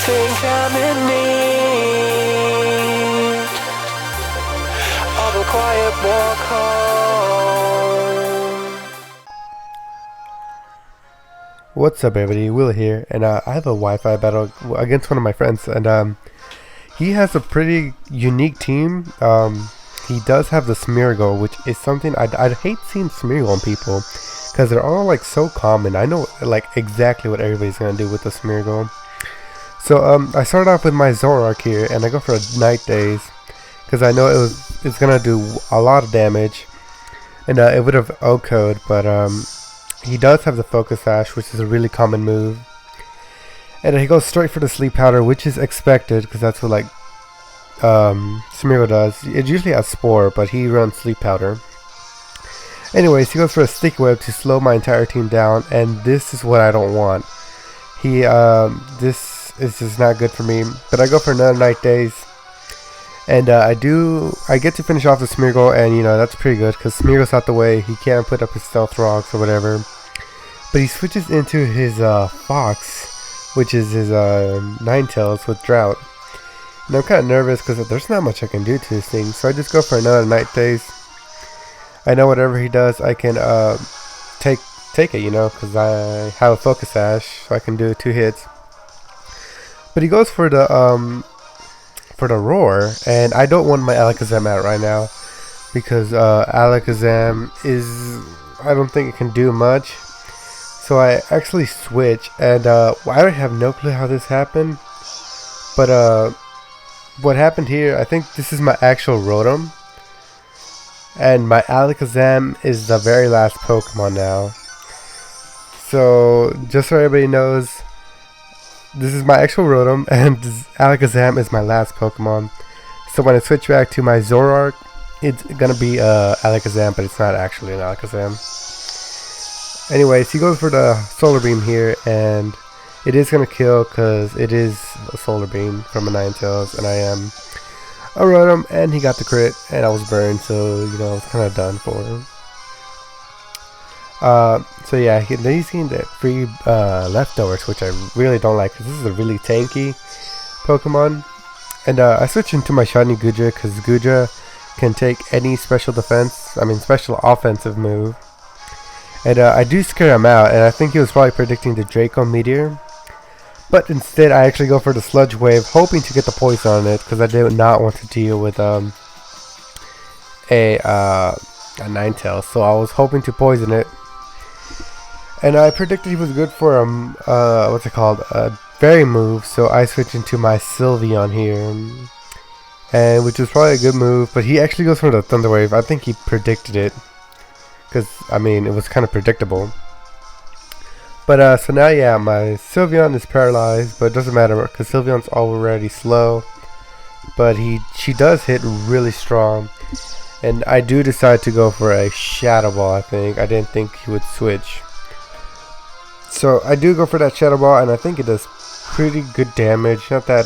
think I'm in need of a quiet walk home. What's up, everybody? Will here, and I have a Wi-Fi battle against one of my friends, and he has a pretty unique team. He does have the Smeargle, which is something I'd hate seeing Smeargle on people, because they're all like so common. I know like exactly what everybody's gonna do with the Smeargle. So I started off with my Zoroark here, and I go for a Night Daze, because I know it's gonna do a lot of damage, and it would have OHKO'd, but he does have the Focus Sash, which is a really common move. And he goes straight for the Sleep Powder, which is expected, because that's what like Smeargle does. It usually has Spore, but he runs Sleep Powder. Anyways, he goes for a Sticky Web to slow my entire team down, and this is what I don't want. This is just not good for me. But I go for another Night Daze, and I get to finish off the Smeargle, and you know that's pretty good because Smeargle's out the way. He can't put up his Stealth Rocks or whatever. But he switches into his Fox, which is his Ninetales with Drought. And I'm kind of nervous because there's not much I can do to this thing. So I just go for another Night Daze. I know whatever he does, I can take it, you know, because I have a Focus Sash, so I can do 2 hits. But he goes for the Roar, and I don't want my Alakazam out right now because Alakazam I don't think it can do much. So I actually switch, and I have no clue how this happened. But what happened here, I think this is my actual Rotom. And my Alakazam is the very last Pokemon now. So, just so everybody knows, this is my actual Rotom, and Alakazam is my last Pokemon. So when I switch back to my Zoroark, it's gonna be Alakazam, but it's not actually an Alakazam. Anyways, he goes for the Solar Beam here, and it is gonna kill because it is a Solar Beam from a Ninetales, and I am a Rotom, and he got the crit, and I was burned, so you know it's kind of done for him. So yeah, he's getting the free leftovers, which I really don't like because this is a really tanky Pokemon. And I switch into my shiny Goodra because Goodra can take any special offensive move. And I do scare him out, and I think he was probably predicting the Draco Meteor. But instead, I actually go for the Sludge Wave, hoping to get the poison on it, because I did not want to deal with a Ninetales. So I was hoping to poison it. And I predicted he was good for a Fairy move, so I switch into my Sylveon here. And which is probably a good move, but he actually goes for the Thunder Wave. I think he predicted it, because, I mean, it was kind of predictable. But so now, yeah, my Sylveon is paralyzed, but it doesn't matter because Sylveon's already slow. But she does hit really strong, and I do decide to go for a Shadow Ball. I didn't think he would switch, so I do go for that Shadow Ball, and I think it does pretty good damage. Not that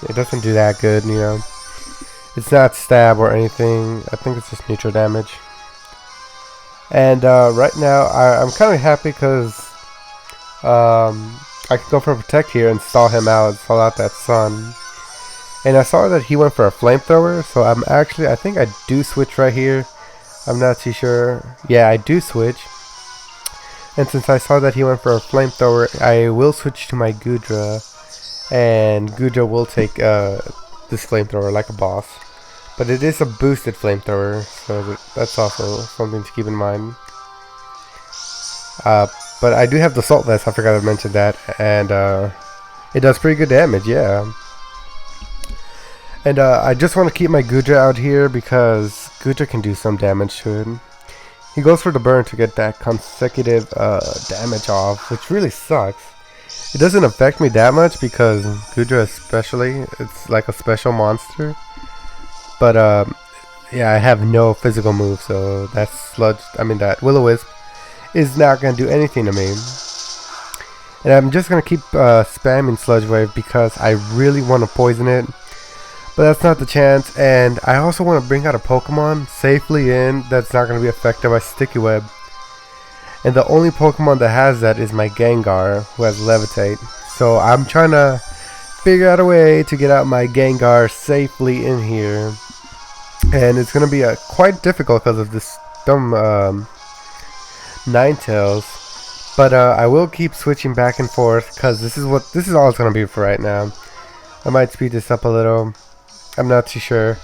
it doesn't do that good, you know. It's not stab or anything. I think it's just neutral damage. And right now, I'm kind of happy because I can go for a Protect here and stall him out, stall out that Sun. And I saw that he went for a Flamethrower, so I think I do switch right here. I'm not too sure. Yeah, I do switch. And since I saw that he went for a Flamethrower, I will switch to my Goodra. And Goodra will take this Flamethrower like a boss. But it is a boosted Flamethrower, so that's also something to keep in mind. But I do have the Salt Vest, I forgot to mention that, and it does pretty good damage, yeah. And I just want to keep my Goodra out here because Goodra can do some damage to him. He goes for the burn to get that consecutive damage off, which really sucks. It doesn't affect me that much because Goodra especially, it's like a special monster. But yeah, I have no physical move, so that Will-O-Wisp is not going to do anything to me. And I'm just going to keep spamming Sludge Wave because I really want to poison it. But that's not the chance, and I also want to bring out a Pokemon safely in that's not going to be affected by Sticky Web. And the only Pokemon that has that is my Gengar, who has Levitate. So I'm trying to figure out a way to get out my Gengar safely in here. And it's going to be quite difficult because of this dumb Ninetales. But I will keep switching back and forth because this is all it's going to be for right now. I might speed this up a little. I'm not too sure.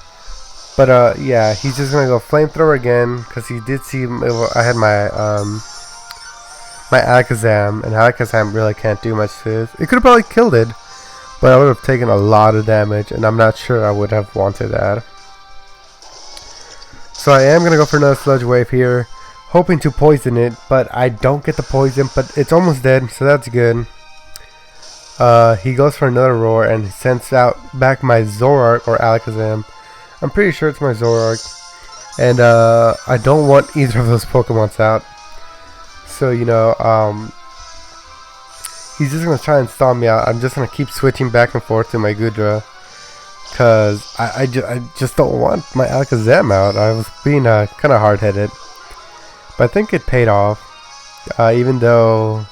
But yeah, he's just going to go Flamethrower again because he did see I had my my Alakazam, and Alakazam really can't do much to this. It could have probably killed it, but I would have taken a lot of damage, and I'm not sure I would have wanted that. So I am going to go for another Sludge Wave here, hoping to poison it, but I don't get the poison, but it's almost dead, so that's good. He goes for another Roar, and he sends out back my Zoroark or Alakazam. I'm pretty sure it's my Zoroark, and I don't want either of those Pokemons out. So, you know, he's just going to try and stall me out. I'm just going to keep switching back and forth to my Goodra. Because I just don't want my Alakazam out. I was being kind of hard-headed. But I think it paid off. Even though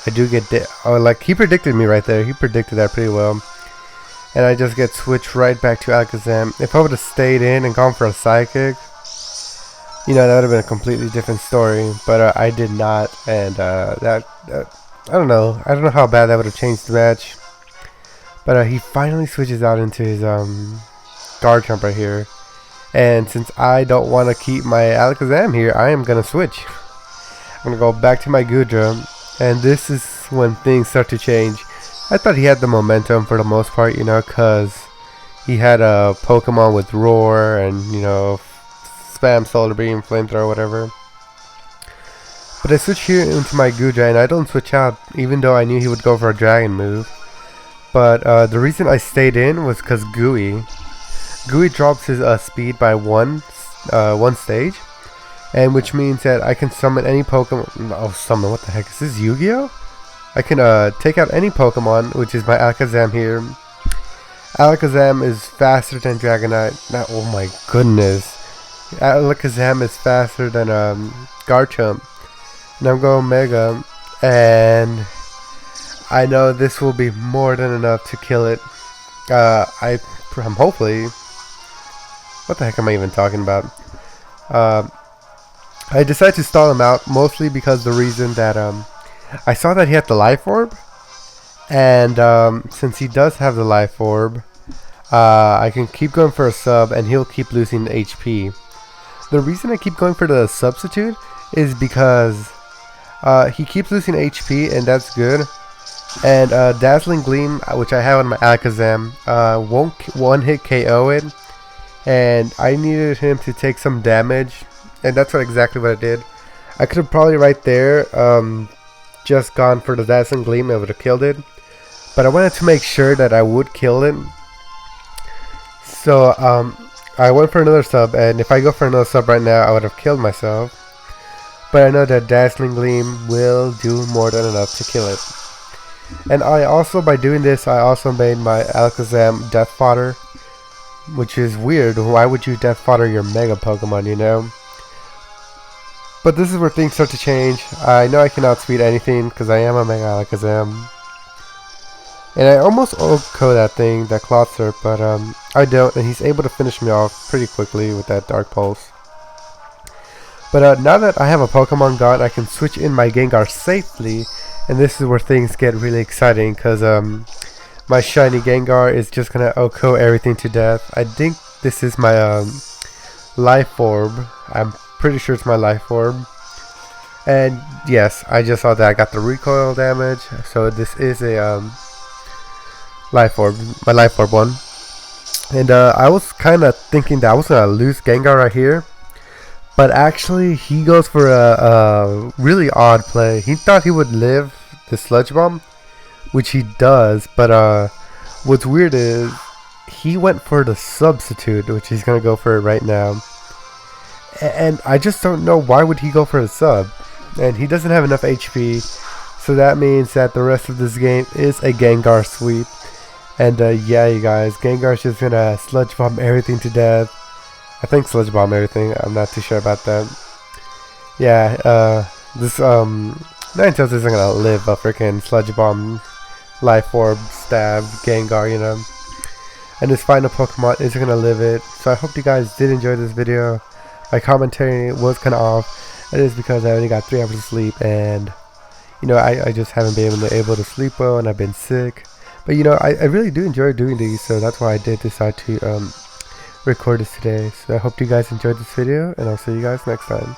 I do get... like, he predicted me right there. He predicted that pretty well. And I just get switched right back to Alakazam. If I would have stayed in and gone for a Psychic, you know, that would have been a completely different story, but I did not, and I don't know how bad that would have changed the match. But he finally switches out into his Garchomp right here, and since I don't want to keep my Alakazam here, I am gonna switch. I'm gonna go back to my Goodra, and this is when things start to change. I thought he had the momentum for the most part, you know, cause he had a Pokemon with Roar and, you know, spam Solar Beam, Flamethrower, whatever. But I switch here into my Goodra, and I don't switch out, even though I knew he would go for a Dragon move. But the reason I stayed in was because Gooey drops his speed by one stage, and which means that I can summon any Pokemon. Oh, summon! What the heck is this? Yu-Gi-Oh! I can take out any Pokemon, which is my Alakazam here. Alakazam is faster than Dragonite. Oh my goodness! Alakazam is faster than Garchomp. And I'm going Mega, and I know this will be more than enough to kill it. I'm hopefully... What the heck am I even talking about? I decided to stall him out, mostly because the reason that I saw that he had the Life Orb, and since he does have the Life Orb, I can keep going for a sub, and he'll keep losing HP. The reason I keep going for the substitute is because he keeps losing HP, and that's good. And Dazzling Gleam, which I have on my Alakazam, won't one-hit KO it. And I needed him to take some damage, and that's exactly what I did. I could have probably right there just gone for the Dazzling Gleam, and would have killed it. But I wanted to make sure that I would kill it. So I went for another sub, and if I go for another sub right now, I would have killed myself. But I know that Dazzling Gleam will do more than enough to kill it. And I also, by doing this, I also made my Alakazam Death Fodder, which is weird. Why would you Death Fodder your Mega Pokemon, you know? But this is where things start to change. I know I can outspeed anything because I am a Mega Alakazam. And I almost OHKO that thing, that Clothsurf, but I don't, and he's able to finish me off pretty quickly with that Dark Pulse. But now that I have a Pokemon gone, I can switch in my Gengar safely, and this is where things get really exciting, because my shiny Gengar is just going to OHKO everything to death. I think this is my Life Orb. I'm pretty sure it's my Life Orb. And yes, I just saw that I got the recoil damage, so this is a Life Orb, my Life Orb one. And I was kind of thinking that I was going to lose Gengar right here, but actually he goes for a really odd play. He thought he would live the Sludge Bomb, which he does, but what's weird is he went for the substitute, which he's going to go for right now. And I just don't know why would he go for a sub, and he doesn't have enough HP, so that means that the rest of this game is a Gengar sweep. And yeah, you guys, Gengar's just gonna Sludge Bomb everything to death. I think Sludge Bomb everything, I'm not too sure about that. Yeah, this Ninetales isn't gonna live a freaking Sludge Bomb Life Orb stab Gengar, you know. And this final Pokemon isn't going to live it. So I hope you guys did enjoy this video. My commentary was kind of off. It is because I only got 3 hours of sleep, and you know, I just haven't been able to sleep well, and I've been sick. But you know, I really do enjoy doing these, so that's why I did decide to record this today. So I hope you guys enjoyed this video, and I'll see you guys next time.